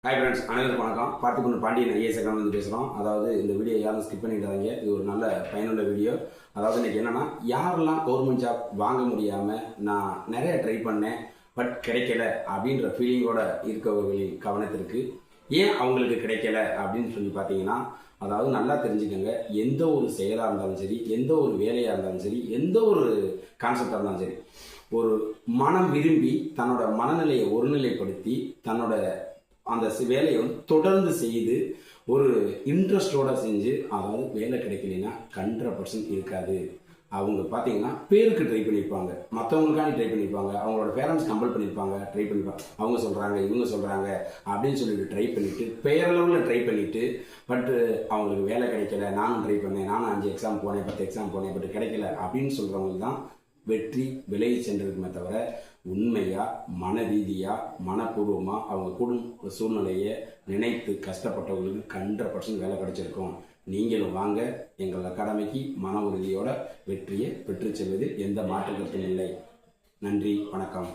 Hi friends, அனைவருக்கும் வணக்கம். பார்த்துக்கொண்டு பாண்டியன் ஐஏஎஸ் அகாடமி பேசுகிறோம். அதாவது இந்த வீடியோ யாரும் ஸ்கிப் பண்ணிடாதீங்க. இது ஒரு நல்ல பயனுள்ள வீடியோ. அதாவது இன்னைக்கு என்னன்னா, யாரெல்லாம் கவர்மெண்ட் ஜாப் வாங்க முடியாமல் நான் நிறைய ட்ரை பண்ணேன் பட் கிடைக்கல அப்படின்ற ஃபீலிங்கோட இருக்கவர்களின் கவனத்திற்கு ஏன் அவங்களுக்கு கிடைக்கல அப்படின்னு சொல்லி பார்த்தீங்கன்னா, அதாவது நல்லா தெரிஞ்சுக்கோங்க. எந்த ஒரு செயலாக இருந்தாலும் சரி, எந்த ஒரு வேலையாக இருந்தாலும் சரி, எந்த ஒரு கான்செப்டாக இருந்தாலும் சரி, ஒரு மனம் விரும்பி தன்னோட மனநிலையை ஒருநிலைப்படுத்தி தன்னோட அந்த வேலையை தொடர்ந்து செய்து ஒரு இன்ட்ரெஸ்டோட செஞ்சு, அதாவது வேலை கிடைக்கலன்னா 100% இருக்காது. அவங்க பார்த்தீங்கன்னா பேருக்கு ட்ரை பண்ணியிருப்பாங்க, மற்றவங்களுக்காண்டி ட்ரை பண்ணியிருப்பாங்க, அவங்களோட பேரண்ட்ஸ் கம்பல் பண்ணியிருப்பாங்க, ட்ரை பண்ணியிருப்பாங்க, அவங்க சொல்கிறாங்க இவங்க சொல்கிறாங்க அப்படின்னு சொல்லிட்டு ட்ரை பண்ணிவிட்டு பேரளவில் ட்ரை பண்ணிவிட்டு பட்டு அவங்களுக்கு வேலை கிடைக்கல. நானும் ட்ரை பண்ணேன், நானும் 5 எக்ஸாம் போனேன், 10 எக்ஸாம் போனேன், பட் கிடைக்கல அப்படின்னு சொல்கிறவங்க தான் வெற்றி விலகி சென்றிருக்குமே தவிர, உண்மையாக மன ரீதியாக மனப்பூர்வமாக அவங்க குடும்ப சூழ்நிலையை நினைத்து கஷ்டப்பட்டவங்களுக்கு 100% வேலை கிடைச்சிருக்கும். நீங்களும் வாங்க எங்கள் அகாடமிக்கு. மன உறுதியோட வெற்றியை பெற்று செல்வதில் எந்த மாற்று கருத்தும் இல்லை. நன்றி, வணக்கம்.